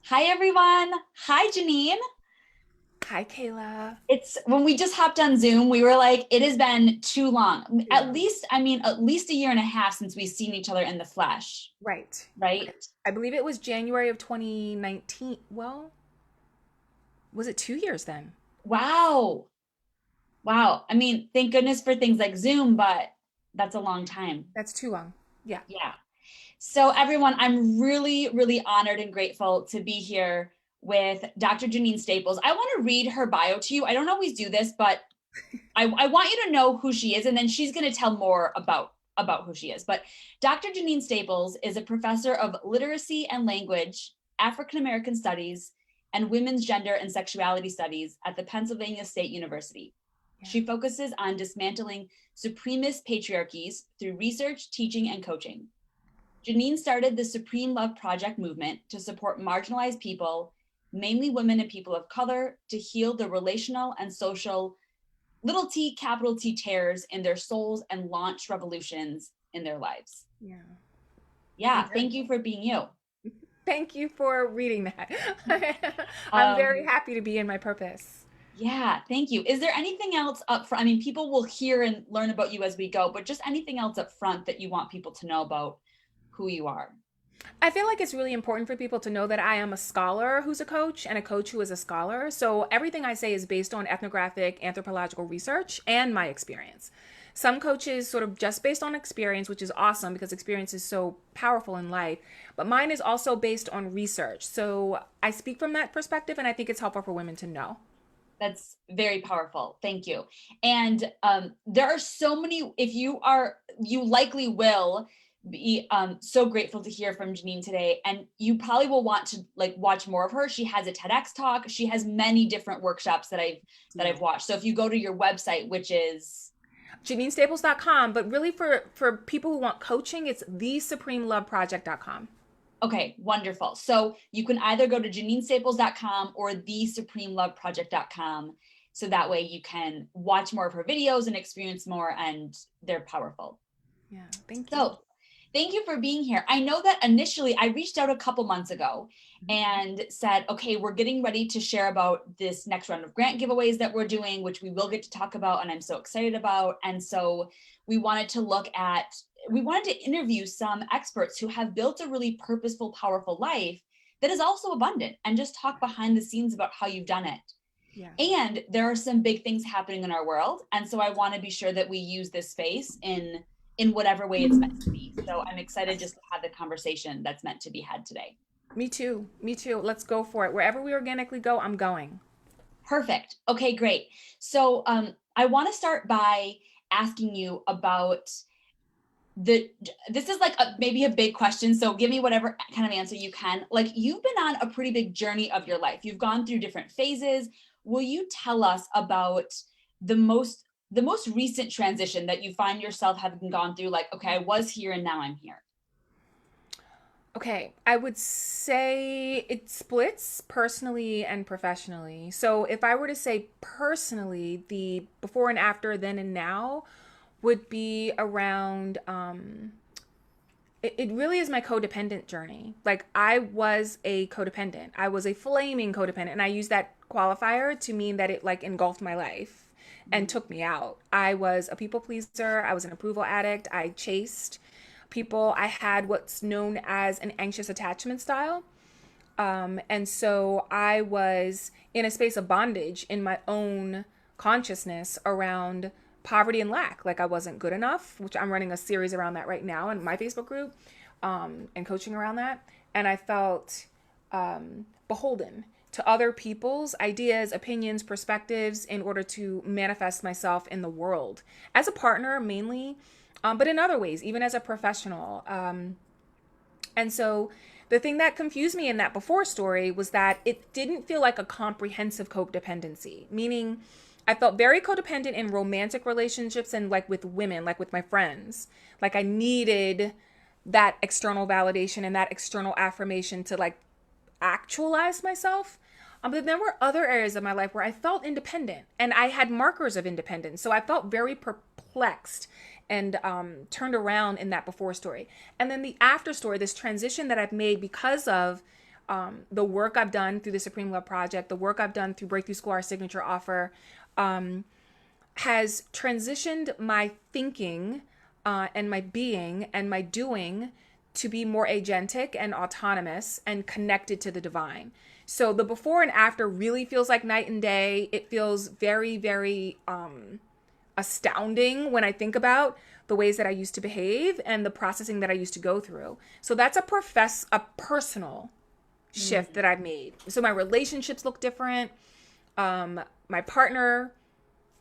Hi, everyone. Hi, Jeanine. Hi, Kayla. It's when we just hopped on Zoom, we were like, it has been too long. Too At long. least, I mean, at least a year and a half since we've seen each other in the flesh, Right. right? Right. I believe it was January of 2019. Well, was it 2 years then? Wow. Wow. I mean, thank goodness for things like Zoom, but that's a long time. That's too long. Yeah. Yeah. So, everyone, I'm really, really honored and grateful to be here with Dr. Jeanine Staples. I want to read her bio to you. I don't always do this, but I want you to know who she is, and then she's going to tell more about who she is. But Dr. Jeanine Staples is a professor of literacy and language, African American studies, and women's gender and sexuality studies at the Pennsylvania State University. Yeah. She focuses on dismantling supremacist patriarchies through research, teaching, and coaching. Jeanine started the Supreme Love Project movement to support marginalized people, mainly women and people of color, to heal the relational and social little t, capital T tears in their souls and launch revolutions in their lives. Yeah. Yeah, Amen. thank you for being you. Thank you for reading that. I'm very Um, happy to be in my purpose. yeah, thank you. Is there anything else up front? I mean, people will hear and learn about you as we go, but just anything else up front that you want people to know about who you are? I feel like it's really important for people to know that I am a scholar who's a coach and a coach who is a scholar. So everything I say is based on ethnographic, anthropological research and my experience. Some coaches sort of just based on experience, which is awesome because experience is so powerful in life. But mine is also based on research. So I speak from that perspective, and I think it's helpful for women to know. That's very powerful. Thank you. And there are so many, if you are, you likely will be so grateful to hear from Jeanine today. And you probably will want to like watch more of her. She has a TEDx talk. She has many different workshops that I've Yeah. watched. So if you go to your website, which is JeanineStaples.com, but really for people who want coaching, it's thesupremeloveproject.com. okay, wonderful. So you can either go to JeanineStaples.com or thesupremeloveproject.com. So that way you can watch more of her videos and experience more, and they're powerful. Yeah, thank you. So, thank you for being here. I know that initially I reached out a couple months ago Mhm. and said, okay, we're getting ready to share about this next round of grant giveaways that we're doing, which we will get to talk about, and I'm so excited about. And so, we wanted to we wanted to interview some experts who have built a really purposeful, powerful life that is also abundant and just talk behind the scenes about how you've done it. Yeah. And there are some big things happening in our world. And so I want to be sure that we use this space in whatever way it's meant to be. So I'm excited just Yes. to have the conversation that's meant to be had today. Me too. Me too. Let's go for it. Wherever we organically go, I'm going. Perfect. Okay, great. So I want to start by asking you about the this is like maybe a big question, so give me whatever kind of answer you can. Like, you've been on a pretty big journey of your life. You've gone through different phases. Will you tell us about the most recent transition that you find yourself having gone through, like, okay, I was here and now I'm here? Okay, I would say it splits personally and professionally. So if I were to say personally, the before and after, then and now would be around it really is my codependent journey. Like I was a codependent. I was a flaming codependent, and I use that qualifier to mean that it like engulfed my life and took me out. I was a people pleaser, I was an approval addict, I chased people. I had what's known as an anxious attachment style. And so I was in a space of bondage in my own consciousness around poverty and lack. Like I wasn't good enough, which I'm running a series around that right now in my Facebook group, and coaching around that. And I felt beholden to other people's ideas, opinions, perspectives in order to manifest myself in the world as a partner mainly, but in other ways, even as a professional. And so the thing that confused me in that before story was that it didn't feel like a comprehensive codependency, meaning I felt very codependent in romantic relationships and like with women, like with my friends. Like I needed that external validation and that external affirmation to like actualize myself. But there were other areas of my life where I felt independent and I had markers of independence. So I felt very perplexed and turned around in that before story. And then the after story, this transition that I've made because of the work I've done through the Supreme Love Project, the work I've done through Breakthrough School, our signature offer, has transitioned my thinking and my being and my doing to be more agentic and autonomous and connected to the divine. So the before and after really feels like night and day. It feels very, very astounding when I think about the ways that I used to behave and the processing that I used to go through. So that's a personal shift that I've made. So my relationships look different. My partner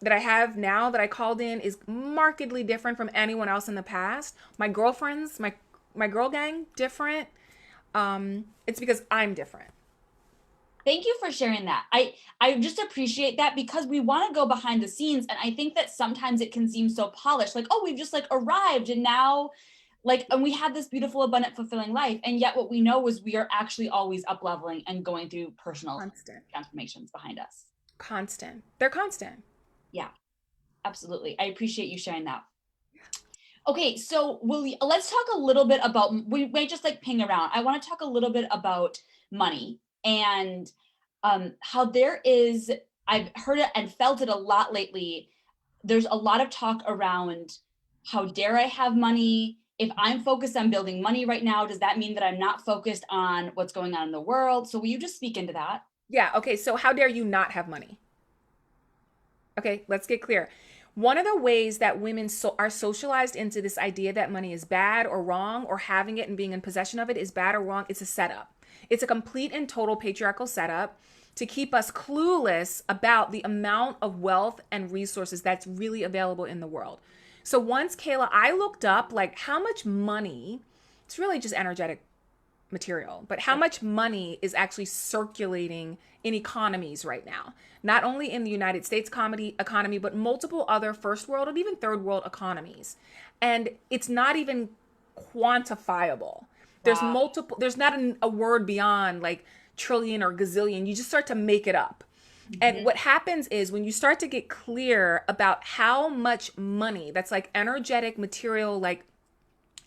that I have now that I called in is markedly different from anyone else in the past. My girlfriends, my girl gang, different. It's because I'm different. Thank you for sharing that. I just appreciate that because we want to go behind the scenes, and I think that sometimes it can seem so polished, like, oh, we've just like arrived and now like, and we had this beautiful, abundant, fulfilling life, and yet what we know is we are actually always up leveling and going through personal Constant. transformations behind us. Constant. They're constant. Yeah, absolutely. I appreciate you sharing that. Okay, so let's talk a little bit about, we may just like ping around. I want to talk a little bit about money and how there is, I've heard it and felt it a lot lately. There's a lot of talk around how dare I have money? If I'm focused on building money right now, does that mean that I'm not focused on what's going on in the world? So will you just speak into that? Yeah. Okay. So how dare you not have money? Okay. Let's get clear. One of the ways that women are socialized into this idea that money is bad or wrong, or having it and being in possession of it is bad or wrong, it's a setup. It's a complete and total patriarchal setup to keep us clueless about the amount of wealth and resources that's really available in the world. So once, Kayla, I looked up like how much money, it's really just energetic material, but how much money is actually circulating in economies right now, not only in the United States economy, but multiple other first world and even third world economies. And it's not even quantifiable. There's Wow. multiple, there's not a word beyond like trillion or gazillion. You just start to make it up. And Mhm. what happens is when you start to get clear about how much money that's like energetic material, like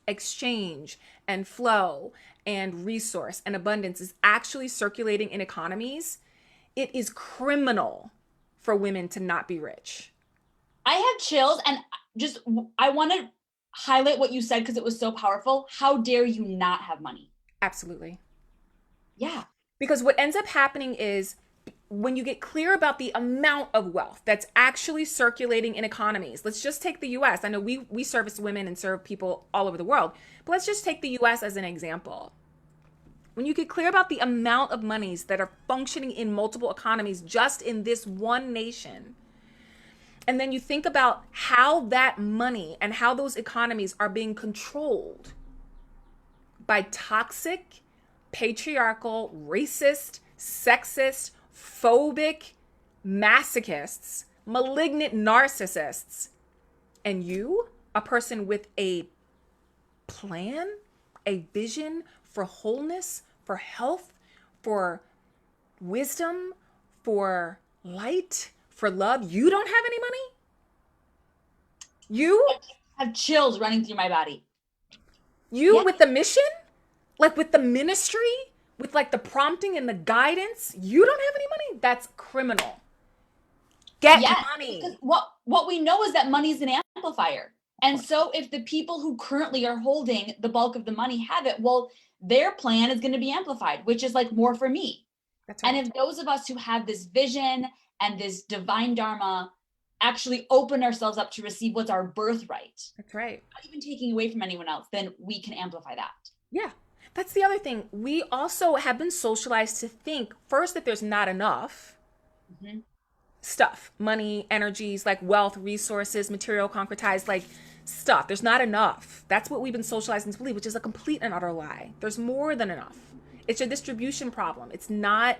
exchange and flow and resource and abundance is actually circulating in economies, it is criminal for women to not be rich. I have chills and just, I want to highlight what you said because it was so powerful. How dare you not have money? Absolutely. Yeah. Because what ends up happening is when you get clear about the amount of wealth that's actually circulating in economies, let's just take the US. I know we service women and serve people all over the world, but let's just take the US as an example. When you get clear about the amount of monies that are functioning in multiple economies just in this one nation, and then you think about how that money and how those economies are being controlled by toxic, patriarchal, racist, sexist, phobic masochists, malignant narcissists, and you, a person with a plan, a vision for wholeness, for health, for wisdom, for light, for love, you don't have any money? You? I have chills running through my body. You Yeah. with the mission? Like with the ministry? With like the prompting and the guidance? You don't have any money? That's criminal. Get Yes, because money. what we know is that money is an amplifier. And so if the people who currently are holding the bulk of the money have it, well, their plan is going to be amplified, which is like more for me. That's And right. if those of us who have this vision and this divine dharma actually open ourselves up to receive what's our birthright, That's right. not even taking away from anyone else, then we can amplify that. Yeah. That's the other thing. We also have been socialized to think first that there's not enough Mhm. stuff, money, energies, like wealth, resources, material, concretized, like stuff. There's not enough. That's what we've been socialized into believe, which is a complete and utter lie. There's more than enough. It's a distribution problem. It's not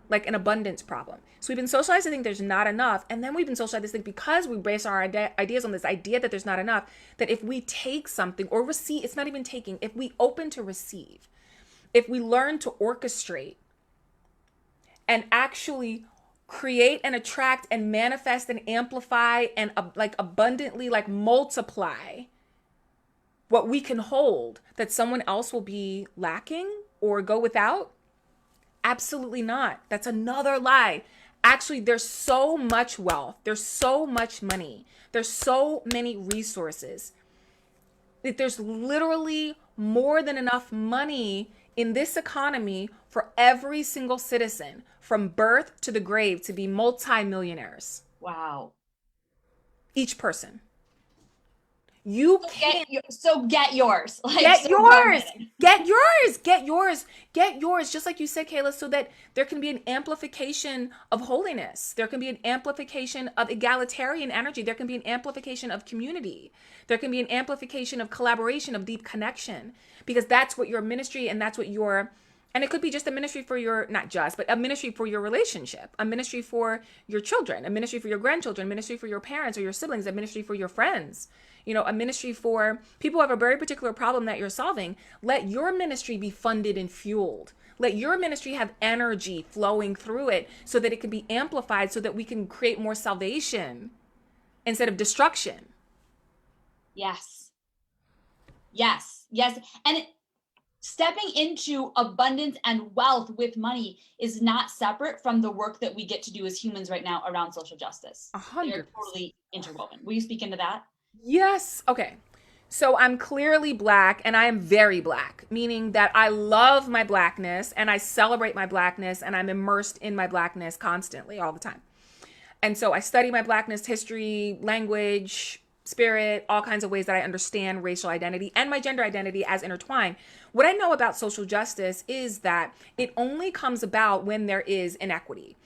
like an abundance problem. So we've been socialized to think there's not enough. And then we've been socialized to think because we base our ideas on this idea that there's not enough, that if we take something or receive, it's not even taking, if we open to receive, if we learn to orchestrate and actually create and attract and manifest and amplify and like abundantly like multiply what we can hold, that someone else will be lacking or go without, Absolutely not. That's another lie. Actually, there's so much wealth, there's so much money, there's so many resources that there's literally more than enough money in this economy for every single citizen from birth to the grave to be multimillionaires. Wow. Each person. You So can't get yours. Like get so bare yours. minimum. Get yours. Get yours. Get yours. Just like you said, Kayla, so that there can be an amplification of holiness. There can be an amplification of egalitarian energy. There can be an amplification of community. There can be an amplification of collaboration, of deep connection, because that's what your ministry and that's what your, and it could be just a ministry for your, not just, but a ministry for your relationship, a ministry for your children, a ministry for your grandchildren, a ministry for your parents or your siblings, a ministry for your friends, a ministry for people who have a very particular problem that you're solving. Let your ministry be funded and fueled. Let your ministry have energy flowing through it so that it can be amplified so that we can create more salvation instead of destruction. Yes. Yes. Yes. And stepping into abundance and wealth with money is not separate from the work that we get to do as humans right now around social justice. A They are hundred. totally interwoven. Will you speak into that? Yes. Okay. So I'm clearly black and I am very black, meaning that I love my blackness and I celebrate my blackness and I'm immersed in my blackness constantly all the time. And so I study my blackness, history, language, spirit, all kinds of ways that I understand racial identity and my gender identity as intertwined. What I know about social justice is that it only comes about when there is inequity.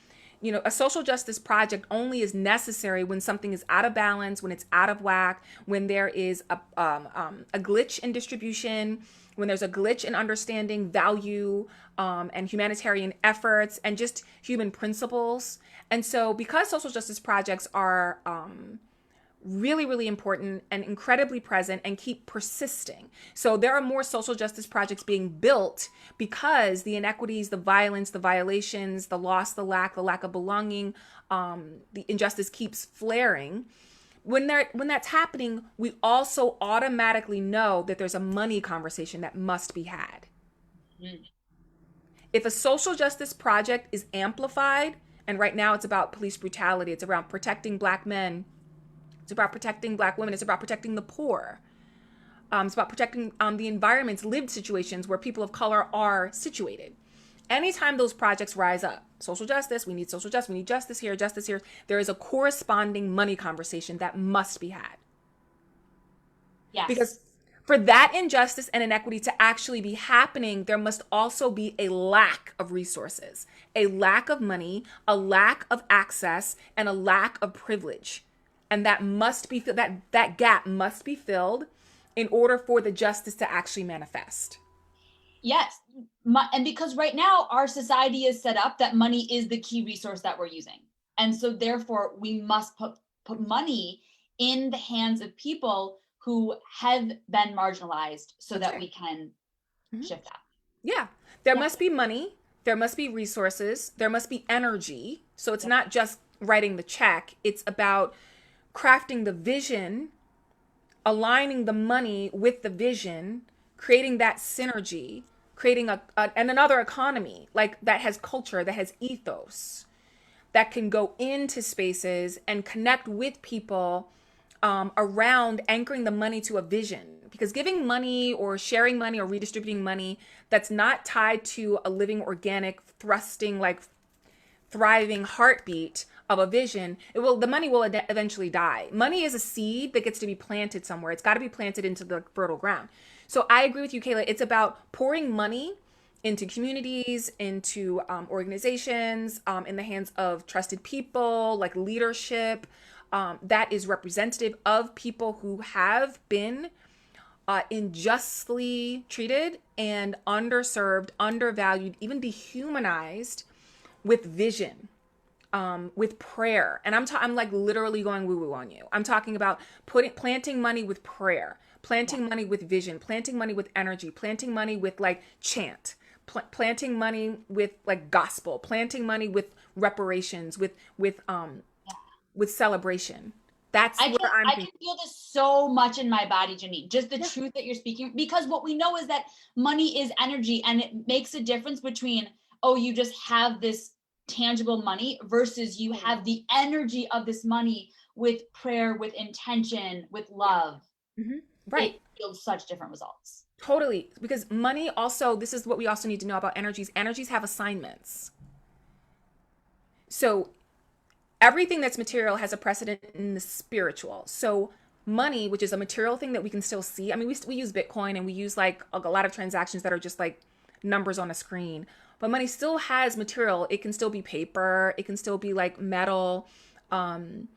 A social justice project only is necessary when something is out of balance, when it's out of whack, when there is a glitch in distribution, when there's a glitch in understanding value and humanitarian efforts and just human principles. And so because social justice projects are really, really important and incredibly present and keep persisting. So there are more social justice projects being built because the inequities, the violence, the violations, the loss, the lack of belonging, the injustice keeps flaring. When that's happening, we also automatically know that there's a money conversation that must be had. Mm. If a social justice project is amplified, and right now it's about police brutality, it's around protecting black men, it's about protecting black women. It's about protecting the poor. It's about protecting the environments, lived situations where people of color are situated. Anytime those projects rise up, social justice, we need social justice, we need justice here, there is a corresponding money conversation that must be had. Because Yes. for that injustice and inequity to actually be happening, there must also be a lack of resources, a lack of money, a lack of access, and a lack of privilege. And that must be that gap must be filled in order for the justice to actually manifest. Yes. And because right now our society is set up that money is the key resource that we're using. And so therefore we must put money in the hands of people who have been marginalized so That's that right. we can Mhm. shift that. Yeah. There Yeah. must be money, there must be resources, there must be energy. So it's Yep. not just writing the check, it's about crafting the vision, aligning the money with the vision, creating that synergy, creating and another economy like that has culture, that has ethos, that can go into spaces and connect with people around anchoring the money to a vision. Because giving money or sharing money or redistributing money that's not tied to a living, organic, thrusting, like thriving heartbeat of a vision, the money will eventually die. Money is a seed that gets to be planted somewhere. It's got to be planted into the fertile ground. So I agree with you, Kayla. It's about pouring money into communities, into organizations, in the hands of trusted people, like leadership, that is representative of people who have been unjustly treated and underserved, undervalued, even dehumanized, with vision, with prayer. And I'm like literally going woo woo on you. I'm talking about planting money with prayer, Yeah. planting money with vision, planting money with energy, planting money with like chant, planting money with like gospel, planting money with reparations, with celebration. That's where I'm I thinking. can feel this so much in my body, Jeanine. Just the Yeah. truth that you're speaking, because what we know is that money is energy, and it makes a difference between oh, you just have this tangible money versus you have the energy of this money with prayer, with intention, with Yeah. love. Hmm. Right. It yields such different results. Totally. Because money also, this is what we also need to know about energies. Energies have assignments. So everything that's material has a precedent in the spiritual. So money, which is a material thing that we can still see. I mean, we use Bitcoin and we use like a lot of transactions that are just like numbers on a screen. But money still has material. It can still be paper. It can still be like metal. Um,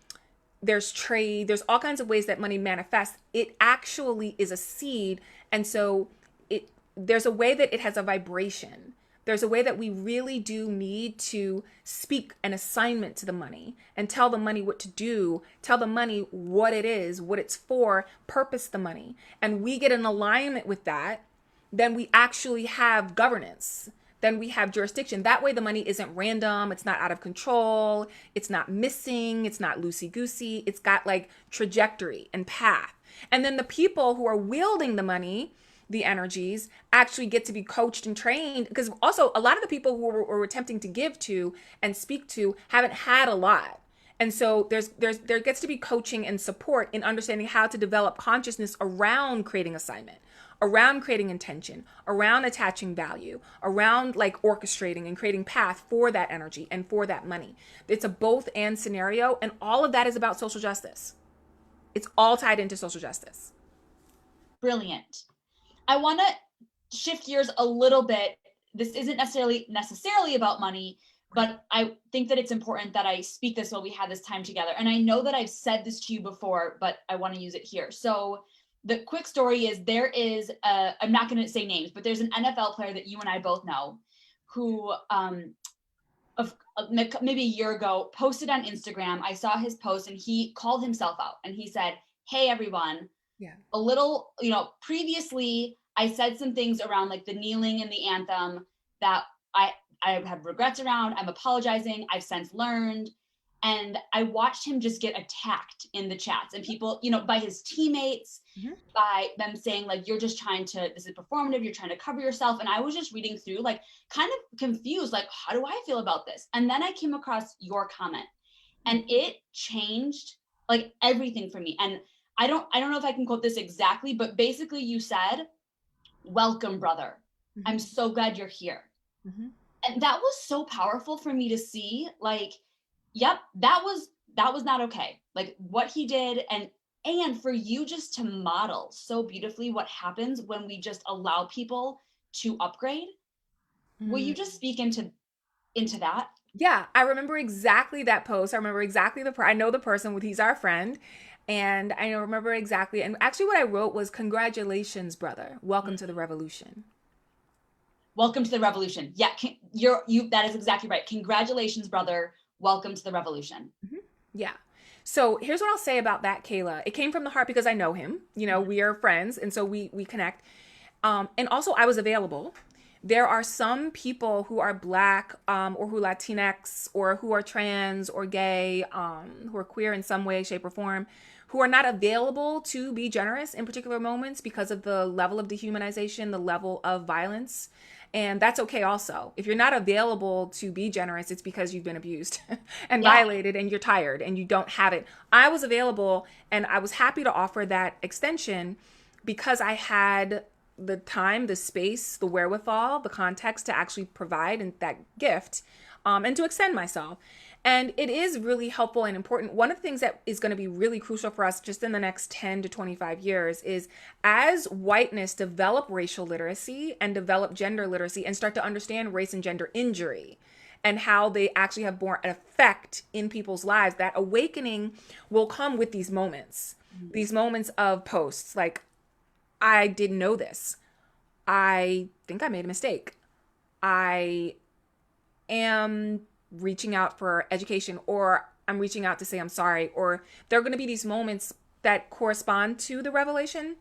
there's trade. There's all kinds of ways that money manifests. It actually is a seed, and so it there's a way that it has a vibration. There's a way that we really do need to speak an assignment to the money and tell the money what to do, tell the money what it is, what it's for, purpose the money. And we get in alignment with that, then we actually have governance. Then we have jurisdiction. That way the money isn't random, it's not out of control, it's not missing, it's not loosey goosey. It's got like trajectory and path. And then the people who are wielding the money, the energies, actually get to be coached and trained, because also a lot of the people who we're attempting to give to and speak to haven't had a lot. And so there gets to be coaching and support in understanding how to develop consciousness around creating assignment, around creating intention, around attaching value, around like orchestrating and creating path for that energy and for that money. It's a both and scenario, and all of that is about social justice. It's all tied into social justice. Brilliant. I want to shift gears a little bit. This isn't necessarily about money, but I think that it's important that I speak this while we have this time together. And I know that I've said this to you before, but I want to use it here. So the quick story is there is I'm not going to say names, but there's an NFL player that you and I both know who maybe a year ago posted on Instagram. I saw his post and he called himself out and he said, "Hey everyone, Yeah. a little, previously I said some things around like the kneeling and the anthem that I have regrets around. I'm apologizing. I've since learned." And I watched him just get attacked in the chats and people, by his teammates, Mm-hmm. by them saying like, "You're just trying to, this is performative, you're trying to cover yourself." And I was just reading through like kind of confused, like, how do I feel about this? And then I came across your comment and it changed like everything for me. And I don't know if I can quote this exactly, but basically you said, "Welcome, brother. Mm-hmm. I'm so glad you're here." Mm-hmm. And that was so powerful for me to see, like, yep, that was not okay. Like what he did, and for you just to model so beautifully what happens when we just allow people to upgrade. Will you just speak into that? Yeah, I remember exactly that post. I remember exactly I know the person with he's our friend, and I remember exactly. And actually, what I wrote was, "Congratulations, brother. Welcome to the revolution." Welcome to the revolution. Yeah, you that is exactly right. Congratulations, brother. Welcome to the revolution. Hmm. Yeah. So here's what I'll say about that, Kayla. It came from the heart because I know him. We are friends, and so we connect. And also, I was available. There are some people who are Black, or who Latinx, or who are trans or gay, who are queer in some way, shape, or form, who are not available to be generous in particular moments because of the level of dehumanization, the level of violence. And that's okay also. If you're not available to be generous, it's because you've been abused and Yeah. violated and you're tired and you don't have it. I was available and I was happy to offer that extension because I had the time, the space, the wherewithal, the context to actually provide that gift, and to extend myself. And it is really helpful and important. One of the things that is going to be really crucial for us just in the next 10 to 25 years is, as whiteness develop racial literacy and develop gender literacy and start to understand race and gender injury and how they actually have borne an effect in people's lives, that awakening will come with these moments. These moments of posts like, "I didn't know this. I think I made a mistake. I am reaching out for education," or "I'm reaching out to say I'm sorry," or there are going to be these moments that correspond to the revelation.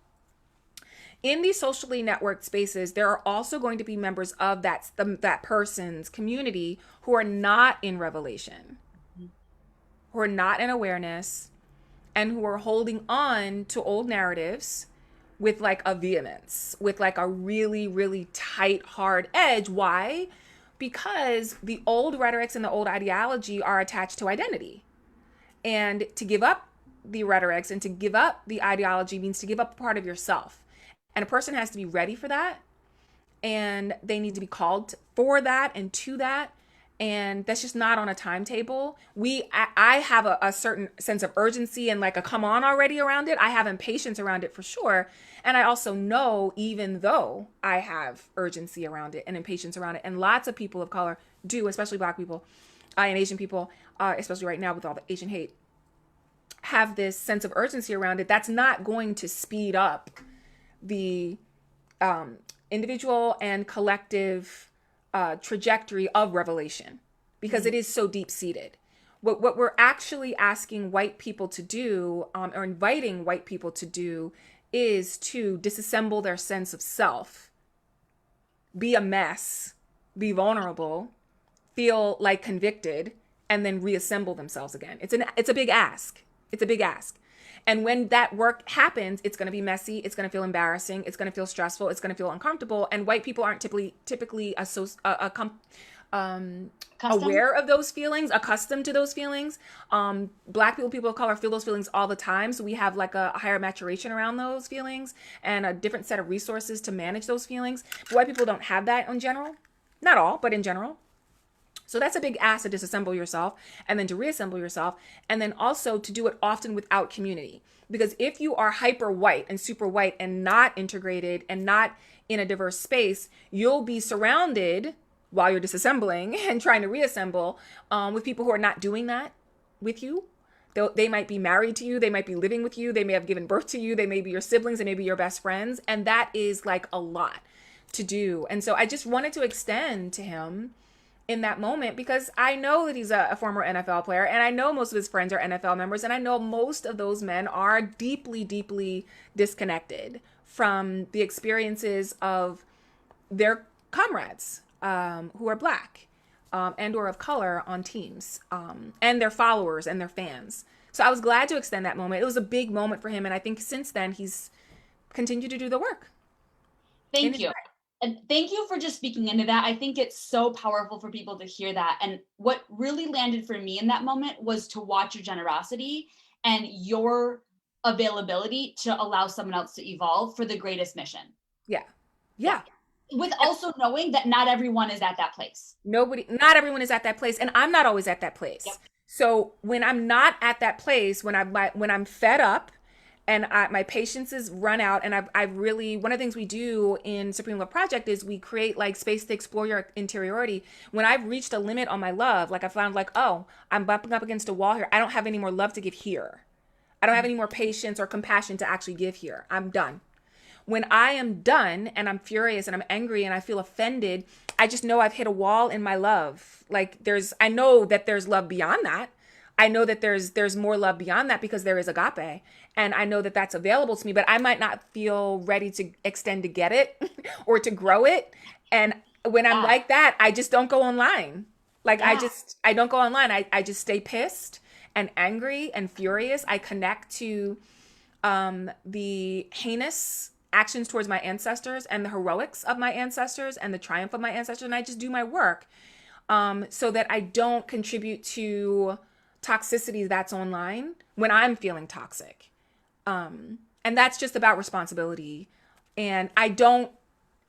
In these socially networked spaces, there are also going to be members of that person's community who are not in revelation, who are not in awareness, and who are holding on to old narratives with like a vehemence, with like a really, really tight, hard edge. Why? because the old rhetorics and the old ideology are attached to identity. And to give up the rhetorics and to give up the ideology means to give up a part of yourself. And a person has to be ready for that. And they need to be called for that and to that. And that's just not on a timetable. I have a certain sense of urgency and like a come on already around it. I have impatience around it for sure. And I also know, even though I have urgency around it and impatience around it, and lots of people of color do, especially Black people and Asian people, especially right now with all the Asian hate, have this sense of urgency around it. That's not going to speed up the individual and collective trajectory of revelation, because it is so deep seated. What we're actually asking white people to do, or inviting white people to do, is to disassemble their sense of self, be a mess, be vulnerable, feel like convicted, and then reassemble themselves again. It's a big ask. It's a big ask. And when that work happens, it's going to be messy. It's going to feel embarrassing. It's going to feel stressful. It's going to feel uncomfortable. And white people aren't typically aware of those feelings, accustomed to those feelings. Black people of color feel those feelings all the time. So we have like a higher maturation around those feelings and a different set of resources to manage those feelings. But white people don't have that in general. Not all, but in general. So that's a big ask, to disassemble yourself and then to reassemble yourself, and then also to do it often without community. Because if you are hyper white and super white and not integrated and not in a diverse space, you'll be surrounded while you're disassembling and trying to reassemble with people who are not doing that with you. They might be married to you. They might be living with you. They may have given birth to you. They may be your siblings. They may be your best friends. And that is like a lot to do. And so I just wanted to extend to him in that moment, because I know that he's a former NFL player, and I know most of his friends are NFL members, and I know most of those men are deeply, deeply disconnected from the experiences of their comrades who are Black and or of color on teams, and their followers and their fans. So I was glad to extend that moment. It was a big moment for him, and I think since then he's continued to do the work. Thank you. And thank you for just speaking into that. I think it's so powerful for people to hear that. And what really landed for me in that moment was to watch your generosity and your availability to allow someone else to evolve for the greatest mission. Yeah. Yeah. With also knowing that not everyone is at that place. Not everyone is at that place. And I'm not always at that place. Yep. So when I'm not at that place, when I'm fed up, and my patience is run out, and I really, one of the things we do in Supreme Love Project is we create like space to explore your interiority. When I've reached a limit on my love, like I found like, oh, I'm bumping up against a wall here. I don't have any more love to give here. I don't have any more patience or compassion to actually give here. I'm done. When I am done and I'm furious and I'm angry and I feel offended, I just know I've hit a wall in my love. Like I know that there's love beyond that. I know that there's more love beyond that, because there is agape, and I know that that's available to me, but I might not feel ready to extend to get it or to grow it. And when I'm like that, I just don't go online. Like I don't go online. I just stay pissed and angry and furious. I connect to the heinous actions towards my ancestors and the heroics of my ancestors and the triumph of my ancestors. And I just do my work so that I don't contribute to toxicity that's online when I'm feeling toxic. And that's just about responsibility. And I don't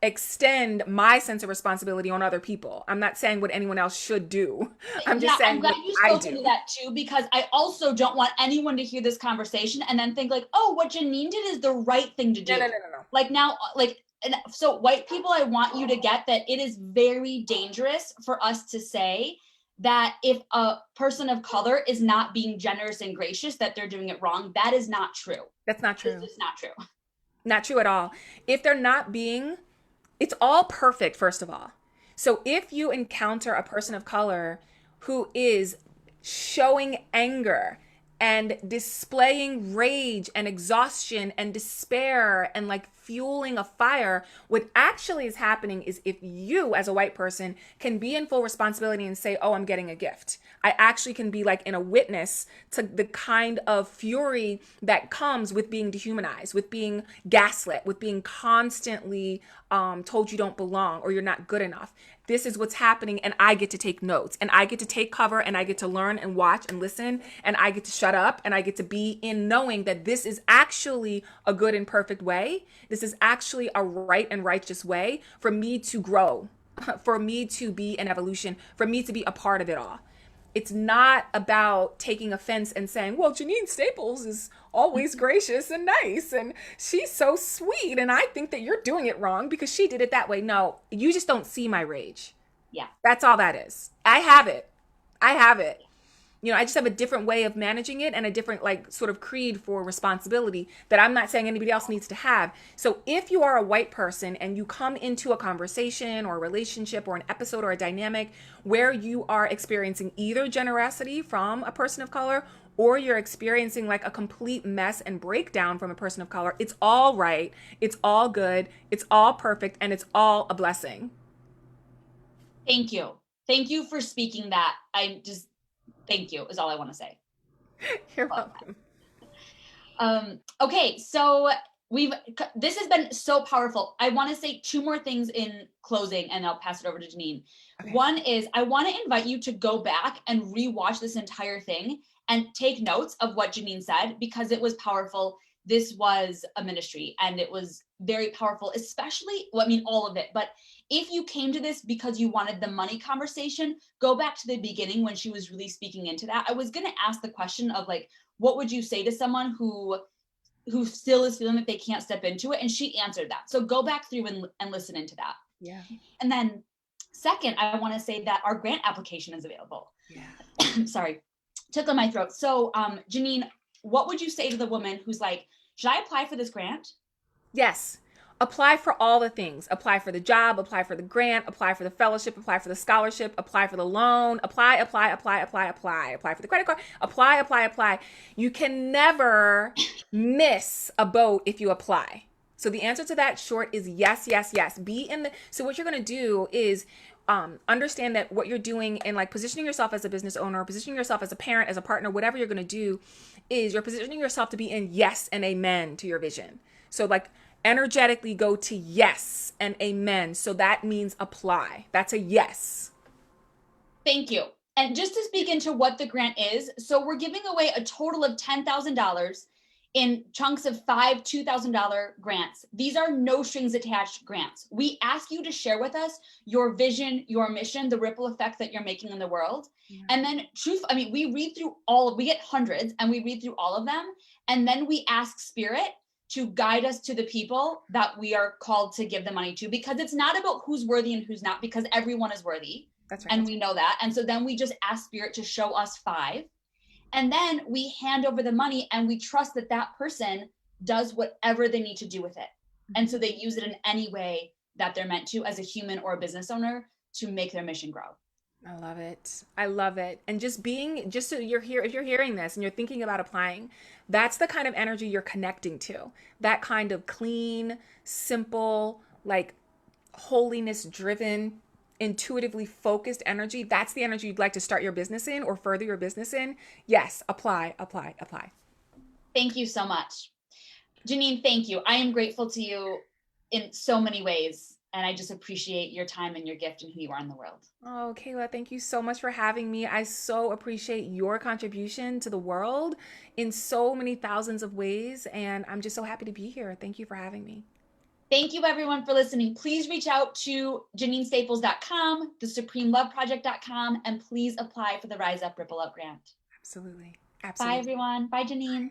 extend my sense of responsibility on other people. I'm not saying what anyone else should do. I'm just saying what I do. I'm glad you spoke into that too, because I also don't want anyone to hear this conversation and then think like, oh, what Jeanine did is the right thing to do. No. Like now, like, and so white people, I want you to get that it is very dangerous for us to say that if a person of color is not being generous and gracious, that they're doing it wrong. That is not true. That's not true. It's not true. Not true at all. If they're not being, it's all perfect, first of all. So if you encounter a person of color who is showing anger and displaying rage and exhaustion and despair and like fueling a fire. What actually is happening is if you, as a white person, can be in full responsibility and say, oh, I'm getting a gift. I actually can be like in a witness to the kind of fury that comes with being dehumanized, with being gaslit, with being constantly told you don't belong or you're not good enough. This is what's happening, and I get to take notes, and I get to take cover, and I get to learn and watch and listen, and I get to shut up, and I get to be in knowing that this is actually a good and perfect way. This is actually a right and righteous way for me to grow, for me to be an evolution, for me to be a part of it all. It's not about taking offense and saying, well, Jeanine Staples is always gracious and nice and she's so sweet. And I think that you're doing it wrong because she did it that way. No, you just don't see my rage. Yeah. That's all that is. I have it. I have it. You know, I just have a different way of managing it and a different like sort of creed for responsibility that I'm not saying anybody else needs to have. So if you are a white person and you come into a conversation or a relationship or an episode or a dynamic where you are experiencing either generosity from a person of color or you're experiencing like a complete mess and breakdown from a person of color, it's all right. It's all good. It's all perfect. And it's all a blessing. Thank you. Thank you for speaking that. Thank you is all I want to say. You're welcome. Okay, so this has been so powerful. I want to say two more things in closing and I'll pass it over to Jeanine. Okay. One is I want to invite you to go back and rewatch this entire thing and take notes of what Jeanine said because it was powerful. This was a ministry and it was very powerful, especially, well, I mean, all of it. But if you came to this because you wanted the money conversation, go back to the beginning when she was really speaking into that. I was going to ask the question of like, what would you say to someone who still is feeling that they can't step into it? And she answered that. So go back through and listen into that. Yeah. And then second, I want to say that our grant application is available. Yeah. Sorry, tickle my throat. So Jeanine, what would you say to the woman who's like, should I apply for this grant? Yes. Apply for all the things. Apply for the job, apply for the grant, apply for the fellowship, apply for the scholarship, apply for the loan, apply for the credit card, apply. You can never miss a boat if you apply. So the answer to that short is yes. So what you're going to do is understand that what you're doing and like positioning yourself as a business owner, positioning yourself as a parent, as a partner, whatever you're going to do is you're positioning yourself to be in yes and amen to your vision. So like energetically go to yes and amen. So that means apply. That's a yes. Thank you. And just to speak into what the grant is, so we're giving away a total of $10,000 in chunks of 5 $2,000 grants. These are no strings attached grants. We ask you to share with us your vision, your mission, the ripple effect that you're making in the world. Yeah. And then we read through we get hundreds and we read through all of them. And then we ask Spirit to guide us to the people that we are called to give the money to, because it's not about who's worthy and who's not, because everyone is worthy. That's right. And we know that. And so then we just ask Spirit to show us 5. And then we hand over the money and we trust that that person does whatever they need to do with it. And so they use it in any way that they're meant to as a human or a business owner to make their mission grow. I love it. And just so you're here, if you're hearing this and you're thinking about applying, that's the kind of energy you're connecting to. That kind of clean, simple, like holiness driven, intuitively focused energy. That's the energy you'd like to start your business in or further your business in. Yes, apply. Thank you so much. Jeanine, thank you. I am grateful to you in so many ways. And I just appreciate your time and your gift and who you are in the world. Oh, Kayla, thank you so much for having me. I so appreciate your contribution to the world in so many thousands of ways. And I'm just so happy to be here. Thank you for having me. Thank you, everyone, for listening. Please reach out to JanineStaples.com, theSupremeLoveProject.com, and please apply for the Rise Up, Ripple Up grant. Absolutely. Bye, everyone. Bye, Jeanine.